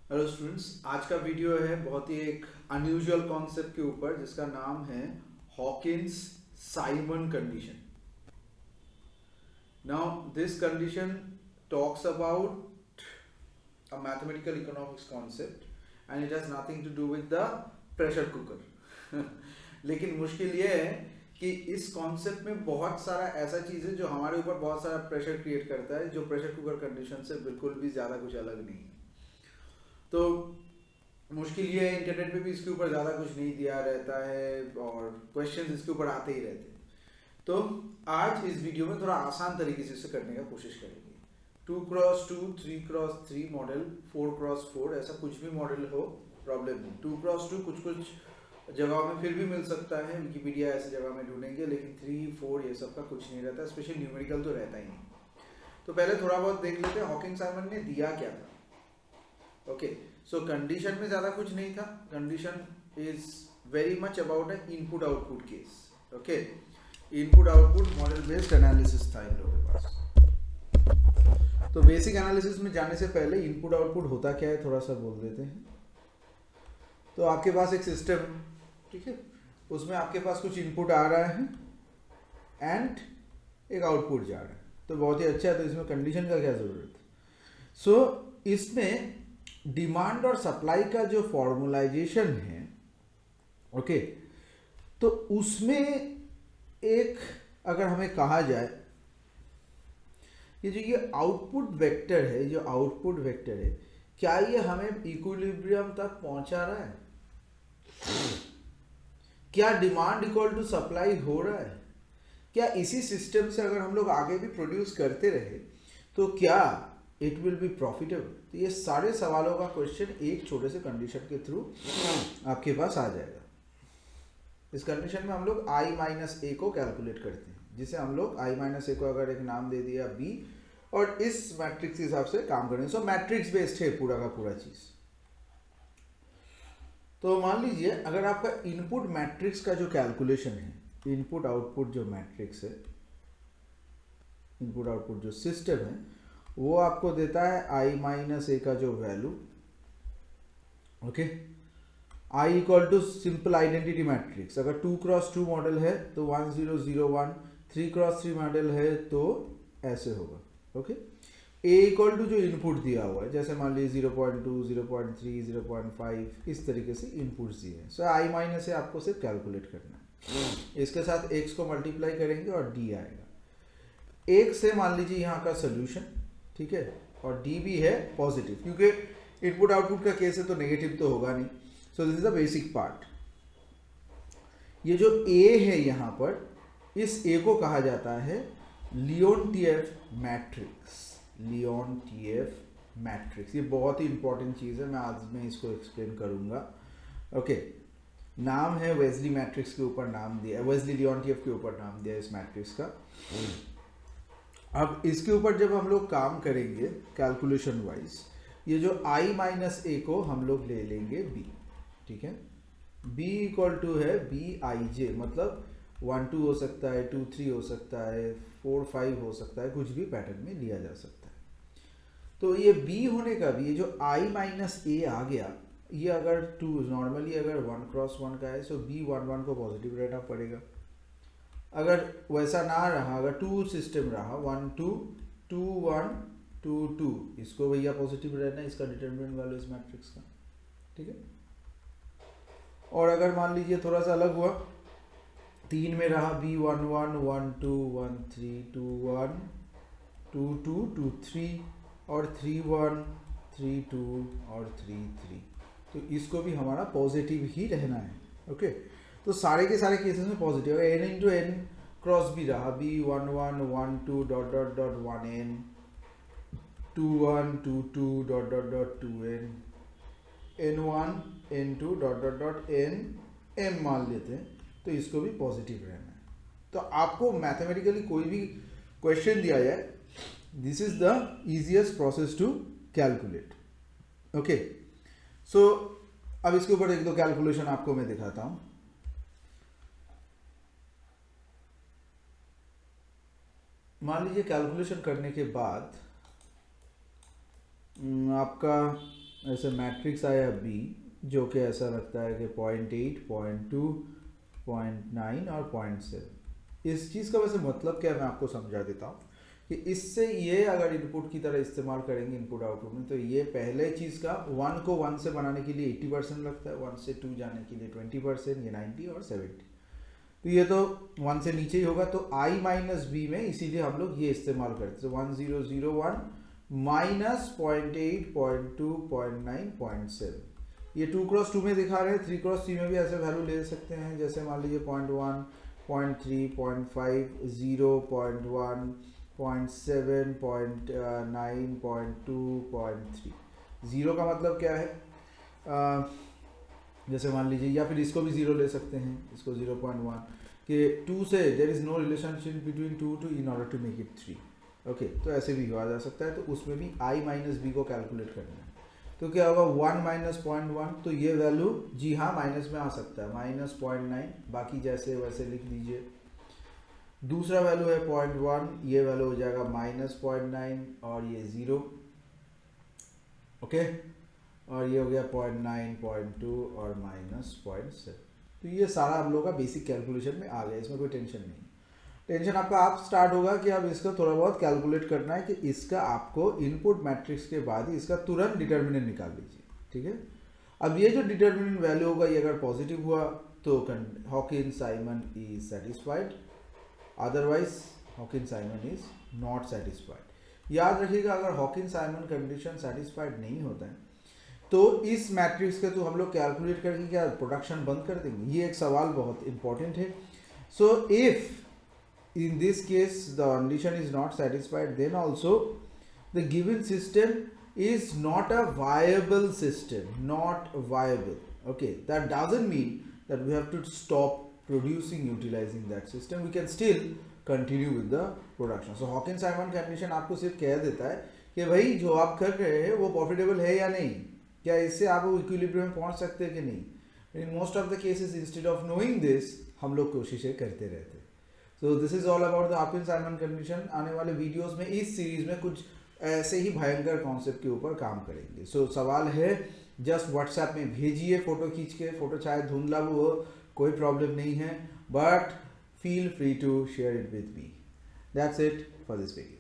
Hello students, आज का video है बहुत ही एक अनयूजुअल कॉन्सेप्ट के ऊपर जिसका नाम है Hawkins Simon condition. Now this condition talks about a mathematical economics concept and it has nothing to do with the pressure cooker. लेकिन मुश्किल ये है कि इस कॉन्सेप्ट में बहुत सारा ऐसा चीज़ है जो हमारे ऊपर बहुत सारा प्रेशर क्रिएट करता है, जो प्रेशर कुकर कंडीशन से बिल्कुल भी ज़्यादा कुछ अलग नहीं है। तो मुश्किल ये है, इंटरनेट पे भी इसके ऊपर ज़्यादा कुछ नहीं दिया रहता है और क्वेश्चंस इसके ऊपर आते ही रहते हैं। तो आज इस वीडियो में थोड़ा आसान तरीके से इसे करने का कोशिश करेंगे। 2x2, 3x3 मॉडल, 4x4, ऐसा कुछ भी मॉडल हो प्रॉब्लम नहीं। 2x2 कुछ कुछ जगहों में फिर भी मिल सकता है, विकिपीडिया ऐसी जगह में ढूंढेंगे, लेकिन 3, 4 ये सब का कुछ नहीं रहता, स्पेशल न्यूमेरिकल तो रहता ही नहीं। तो पहले थोड़ा बहुत देख लेते हैं हॉकिंग साइमन ने दिया क्या था। ओके, सो कंडीशन में ज़्यादा कुछ नहीं था। Condition is very much about A input output case. Okay, input output model based analysis था इन लोगों के पास। तो बेसिक एनालिसिस में जाने से पहले इनपुट आउटपुट होता क्या है थोड़ा सा बोल देते हैं। तो आपके पास एक सिस्टम, ठीक है, उसमें आपके पास कुछ इनपुट आ रहा है एंड एक आउटपुट जा रहा है, तो बहुत ही अच्छा है। तो इसमें कंडीशन का क्या ज़रूरत है। सो इसमें डिमांड और सप्लाई का जो फॉर्मुलाइजेशन है, ओके, तो उसमें एक अगर हमें कहा जाए ये आउटपुट वेक्टर है, जो आउटपुट वेक्टर है, क्या ये हमें इक्विलिब्रियम तक पहुंचा रहा है? क्या डिमांड इक्वल टू सप्लाई हो रहा है? क्या इसी सिस्टम से अगर हम लोग आगे भी प्रोड्यूस करते रहे तो क्या इट विल बी प्रॉफिटेबल? तो ये सारे सवालों का क्वेश्चन एक छोटे से कंडीशन के थ्रू आपके पास आ जाएगा। इस कंडीशन में हम लोग i माइनस ए को कैलकुलेट करते हैं, जिसे हम लोग i माइनस ए को अगर एक नाम दे दिया b, और इस मैट्रिक्स के हिसाब से काम करेंगे। सो मैट्रिक्स बेस्ड है पूरा का पूरा चीज। तो मान लीजिए अगर आपका इनपुट मैट्रिक्स का जो कैलकुलेशन है, इनपुट आउटपुट जो मैट्रिक्स है, इनपुट आउटपुट जो सिस्टम है, वो आपको देता है i माइनस ए का जो value. Okay, i equal to simple identity matrix. अगर 2x2 मॉडल है तो 1 0 0 1, 3x3 मॉडल है तो ऐसे होगा। ओके, a इक्वल टू जो इनपुट दिया हुआ है, जैसे मान लीजिए 0.2, 0.3, 0.5, इस तरीके से इनपुट्स दिए हैं। सो i माइनस से आपको सिर्फ कैलकुलेट करना है। इसके साथ x को मल्टीप्लाई करेंगे और d आएगा। एक से मान लीजिए यहाँ का सोल्यूशन, ठीक है, और d भी है पॉजिटिव, क्योंकि इनपुट आउटपुट का केस है तो नेगेटिव तो होगा नहीं। So this is the basic part. ये जो a है यहाँ पर, इस a को कहा जाता है लियोनटिएफ मैट्रिक्स। लियोनटिएफ मैट्रिक्स ये बहुत ही इंपॉर्टेंट चीज़ है, मैं आज में इसको एक्सप्लेन करूँगा। ओके, नाम है वेस्ली मैट्रिक्स के ऊपर नाम दिया, वेस्ली लियोनटिएफ के ऊपर नाम दिया इस मैट्रिक्स का। अब इसके ऊपर जब हम लोग काम करेंगे कैलकुलेशन वाइज, ये जो i माइनस ए को हम लोग ले लेंगे b, ठीक है। b इक्वल टू है b आई जे, मतलब 1 2 हो सकता है, 2 3 हो सकता है, 4 5 हो सकता है, कुछ भी पैटर्न में लिया जा सकता है। तो ये b होने का भी, ये जो i माइनस ए आ गया, ये अगर 2 नॉर्मली अगर 1x1 का है, सो b 1 1 को पॉजिटिव रहना पड़ेगा। अगर वैसा ना रहा, अगर 2 सिस्टम रहा, 1 2 2 1 2 2, इसको भैया पॉजिटिव रहना है, इसका डिटरमिनेंट वैल्यू इस मैट्रिक्स का, ठीक है। और अगर मान लीजिए थोड़ा सा अलग हुआ, 3 में रहा b 1 1 1 2 1 3 2 1 2 2 2 3 और 3 1 3 2 और 3 3, तो इसको भी हमारा पॉजिटिव ही रहना है। ओके, तो सारे के सारे केसेस में पॉजिटिव है। n इंटू एन क्रॉस भी रहा, b 1 1 1 2 dot dot dot 1 n 2 1 2 2 dot dot dot 2 n n1 n2 dot dot dot n m मान लेते हैं, तो इसको भी पॉजिटिव रहना है। तो आपको मैथमेटिकली कोई भी क्वेश्चन दिया जाए, this is the easiest process to calculate. Okay, so अब इसके ऊपर एक दो कैलकुलेशन आपको मैं दिखाता हूं। मान लीजिए कैलकुलेशन करने के बाद आपका ऐसे मैट्रिक्स आया बी जो कि ऐसा लगता है कि 0.8, 0.2, 0.9 और 0.7। इस चीज़ का वैसे मतलब क्या है मैं आपको समझा देता हूँ कि इससे ये अगर इनपुट की तरह इस्तेमाल करेंगे इनपुट आउटपुट में, तो ये पहले चीज़ का 1 को 1 से बनाने के लिए 80% लगता है, 1 से 2 जाने के लिए 20%, ये 90 और 70। तो ये तो 1 से नीचे ही होगा, तो i माइनस बी में इसीलिए हम लोग ये इस्तेमाल करते हैं 1001 माइनस 0.8, 0.2, 0.9, 0.7। ये 2x2 में दिखा रहे हैं, 3x3 में भी ऐसे वैल्यू ले सकते हैं, जैसे मान लीजिए 0.1, 0.3, 0.5, 0.1, 0.7, 0.9, 0.2, 0.3। जीरो का मतलब क्या है, जैसे मान लीजिए, या फिर इसको भी जीरो ले सकते हैं, इसको 0.1 कि 2 से there is no relationship between 2 two in order to make it 3। Okay, तो ऐसे भी हुआ जा सकता है। तो उसमें भी i माइनस बी को कैलकुलेट करना है, तो क्या होगा 1 माइनस 0.1, तो ये वैल्यू जी हाँ माइनस में आ सकता है, माइनस 0.9, बाकी जैसे वैसे लिख दीजिए। दूसरा वैल्यू है 0.1, ये वैल्यू हो जाएगा माइनस 0.9 और ये 0। ओके, और ये हो गया 0.9, 0.2 और माइनस 0.7। तो ये सारा हम लोग का बेसिक कैलकुलेशन में आ गया, इसमें कोई टेंशन नहीं। टेंशन आपका आप स्टार्ट होगा कि अब इसका थोड़ा बहुत कैलकुलेट करना है कि इसका आपको इनपुट मैट्रिक्स के बाद ही इसका तुरंत डिटर्मिनेंट निकाल लीजिए। ठीक है, अब ये जो डिटर्मिनेंट वैल्यू होगा ये अगर पॉजिटिव हुआ तो Hawkins Simon is satisfied, otherwise Hawkins Simon is not satisfied. याद रखिएगा, अगर हॉकिंस साइमन कंडीशन सेटिस्फाइड नहीं होता है तो इस मैट्रिक्स के तो हम लोग कैलकुलेट करके क्या प्रोडक्शन बंद कर देंगे? ये एक सवाल बहुत इंपॉर्टेंट है। So if in this case the condition is not satisfied, then also the given system is not a viable system, not viable. Okay, that doesn't mean that we have to stop producing utilizing that system, we can still continue with the production. So Hawkins Simon condition आपको सिर्फ कह देता है कि भाई जो आप कर रहे हैं वो प्रॉफिटेबल है या नहीं, क्या इससे आप इक्विलिब्रियम में पहुंच सकते हैं कि नहीं। In most of the cases instead of knowing this हम लोग कोशिशें करते रहते हैं। So this is all about the Hawkins Simon condition. आने वाले वीडियोस में इस सीरीज में कुछ ऐसे ही भयंकर कॉन्सेप्ट के ऊपर काम करेंगे। सो सवाल है जस्ट व्हाट्सएप में भेजिए फोटो खींच के, फोटो शायद धुंधला हो, कोई प्रॉब्लम नहीं है, but feel free to share it with me. That's it for this video.